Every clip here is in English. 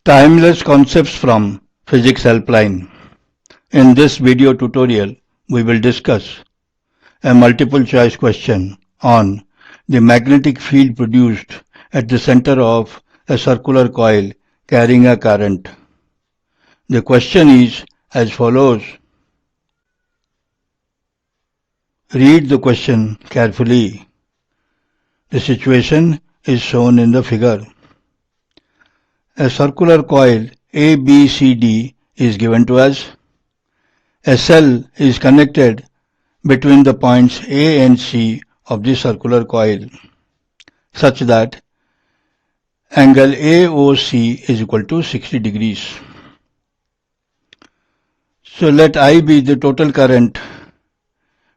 Timeless concepts from Physics Helpline. In this video tutorial, we will discuss a multiple choice question on the magnetic field produced at the center of a circular coil carrying a current. The question is as follows. Read the question carefully. The situation is shown in the figure. A circular coil ABCD is given to us. A cell is connected between the points A and C of the circular coil such that angle AOC is equal to 60 degrees. So let I be the total current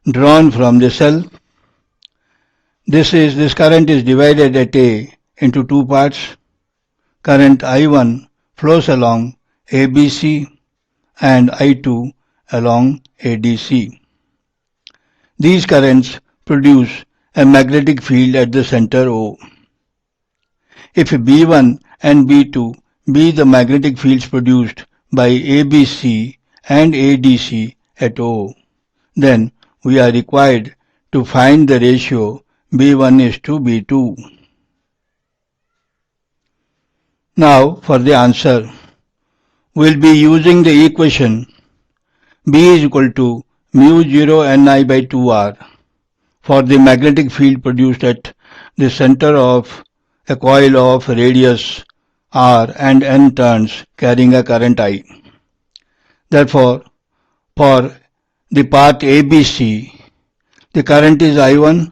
drawn from the cell. This current is divided at A into two parts. Current I1 flows along ABC and I2 along ADC. These currents produce a magnetic field at the center O. If B1 and B2 be the magnetic fields produced by ABC and ADC at O, then we are required to find the ratio B1 is to B2. Now for the answer, we will be using the equation B is equal to mu 0 Ni by 2R for the magnetic field produced at the center of a coil of radius R and N turns carrying a current I. Therefore, for the part ABC, the current is I1,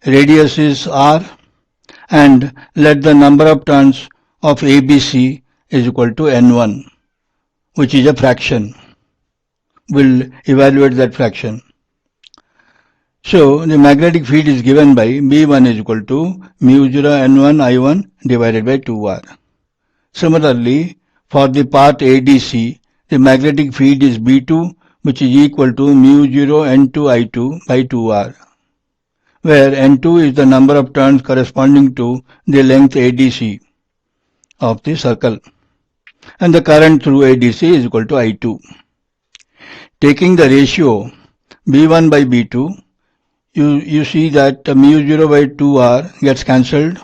radius is R, and let the number of turns of ABC is equal to N1, which is a fraction. We'll evaluate that fraction. So the magnetic field is given by B1 is equal to mu 0 N1 I1 divided by 2R. Similarly, for the part ADC, the magnetic field is B2, which is equal to mu 0 N2 I2 by 2R, where N2 is the number of turns corresponding to the length ADC of the circle, and the current through ADC is equal to I2. Taking the ratio B1 by B2, you see that mu 0 by 2R gets cancelled.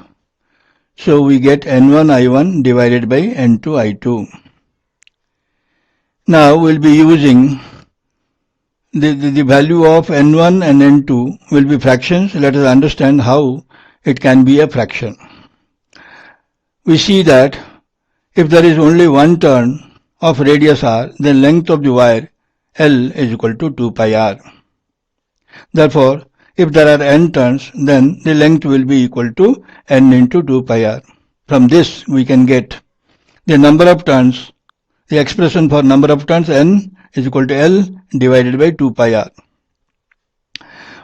So we get N1 I1 divided by N2 I2. Now we'll be using the value of N1 and N2 will be fractions. Let us understand how it can be a fraction. We see that if there is only one turn of radius R, then length of the wire L is equal to 2 pi R. Therefore, if there are n turns, then the length will be equal to n into 2 pi R. From this we can get the number of turns, the expression for number of turns n is equal to L divided by 2 pi R.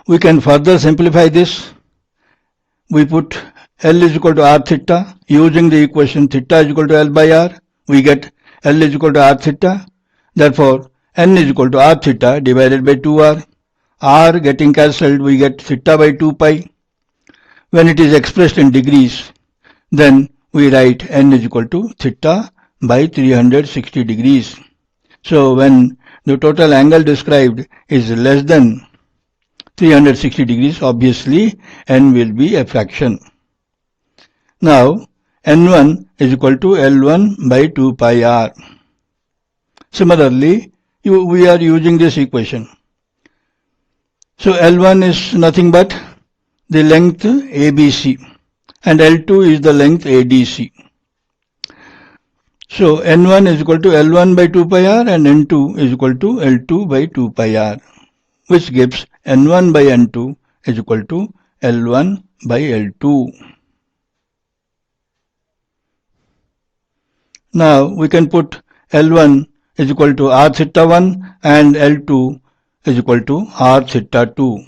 We can further simplify this. We put L is equal to R theta. Using the equation theta is equal to L by R, we get L is equal to R theta. Therefore, n is equal to R theta divided by 2R. R getting cancelled, we get theta by 2 pi. When it is expressed in degrees, then we write n is equal to theta by 360 degrees. So when the total angle described is less than 360 degrees, obviously n will be a fraction. Now N1 is equal to L1 by 2 pi R. Similarly, we are using this equation. So L1 is nothing but the length ABC and L2 is the length ADC. So N1 is equal to L1 by 2 pi R and N2 is equal to L2 by 2 pi R, which gives N1 by N2 is equal to L1 by L2. Now we can put L1 is equal to R theta 1 and L2 is equal to R theta 2.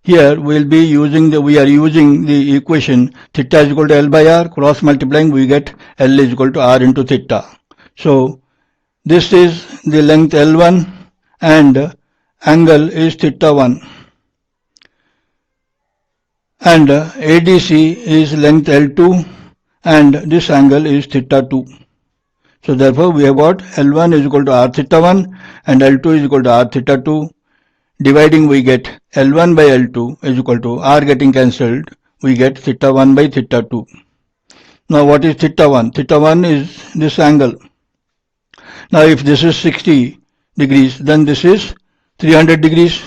Here we are using the equation theta is equal to L by R, cross multiplying we get L is equal to R into theta. So this is the length L1 and angle is theta 1. And ADC is length L2 and this angle is theta 2. So therefore we have got L1 is equal to R theta 1 and L2 is equal to R theta 2. Dividing we get L1 by L2 is equal to R getting cancelled. We get theta 1 by theta 2. Now what is theta 1? Theta 1 is this angle. Now if this is 60 degrees, then this is 300 degrees.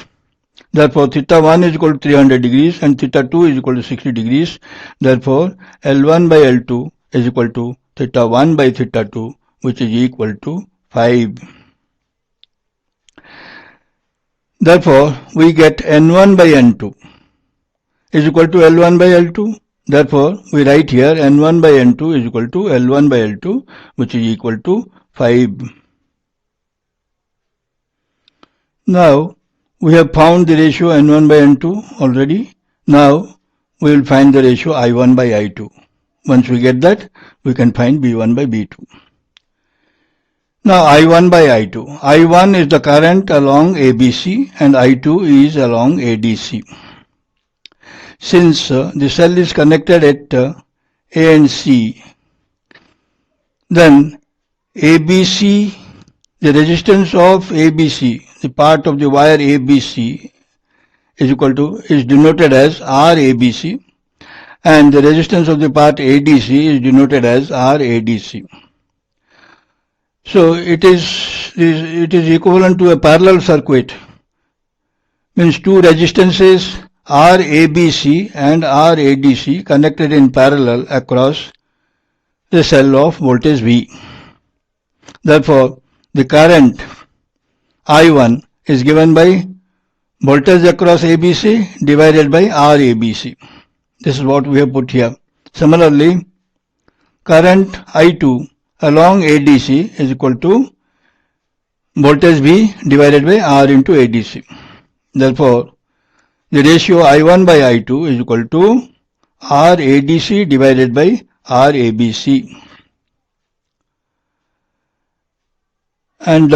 Therefore theta 1 is equal to 300 degrees and theta 2 is equal to 60 degrees. Therefore L1 by L2 is equal to theta 1 by theta 2, which is equal to 5. Therefore we get N1 by N2 is equal to L1 by L2. Therefore we write here N1 by N2 is equal to L1 by L2, which is equal to 5. Now we have found the ratio N1 by N2 already. Now we will find the ratio I1 by I2. Once we get that, we can find B1 by B2. Now I1 by I2. I1 is the current along ABC and I2 is along ADC. Since the cell is connected at A and C, then ABC, the resistance of ABC, the part of the wire ABC is denoted as RABC, and the resistance of the part ADC is denoted as RADC. So it is equivalent to a parallel circuit. Means two resistances RABC and RADC connected in parallel across the cell of voltage V. Therefore, the current I1 is given by voltage across ABC divided by RABC. This is what we have put here. Similarly, current I2 along ADC is equal to voltage V divided by R into ADC. Therefore, the ratio I1 by I2 is equal to RADC divided by RABC. And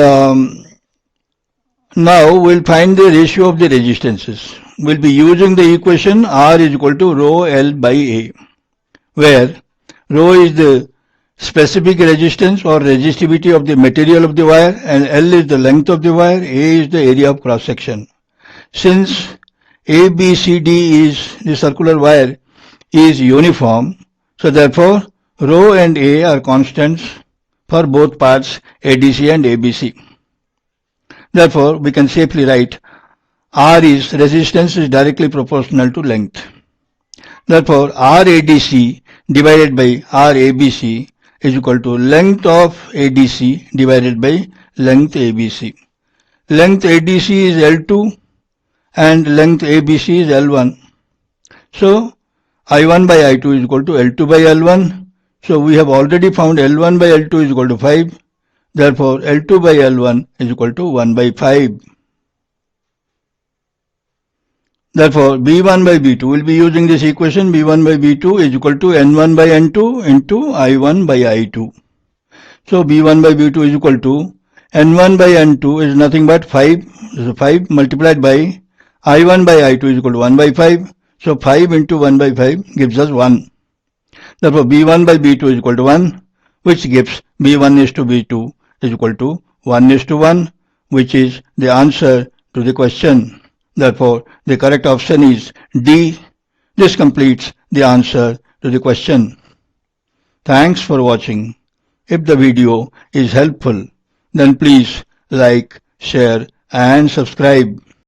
now we'll find the ratio of the resistances. We'll be using the equation R is equal to rho L by A, where rho is the specific resistance or resistivity of the material of the wire and L is the length of the wire, A is the area of cross section. Since ABCD is the circular wire is uniform, so therefore rho and A are constants for both parts ADC and ABC. Therefore we can safely write R is resistance is directly proportional to length. Therefore RADC divided by RABC is equal to length of ADC divided by length ABC. Length ADC is L2 and length ABC is L1. So I1 by I2 is equal to L2 by L1. So we have already found L1 by L2 is equal to 5. Therefore L2 by L1 is equal to 1 by 5. Therefore B1 by B2 will be using this equation. B1 by B2 is equal to N1 by N2 into I1 by I2. So B1 by B2 is equal to N1 by N2 is nothing but 5. So 5 multiplied by I1 by I2 is equal to 1 by 5. So 5 into 1 by 5 gives us 1. Therefore B1 by B2 is equal to 1, which gives B1 is to B2 is equal to 1 is to 1, which is the answer to the question. Therefore the correct option is D. This completes the answer to the question. Thanks for watching. If the video is helpful, then please like, share and subscribe.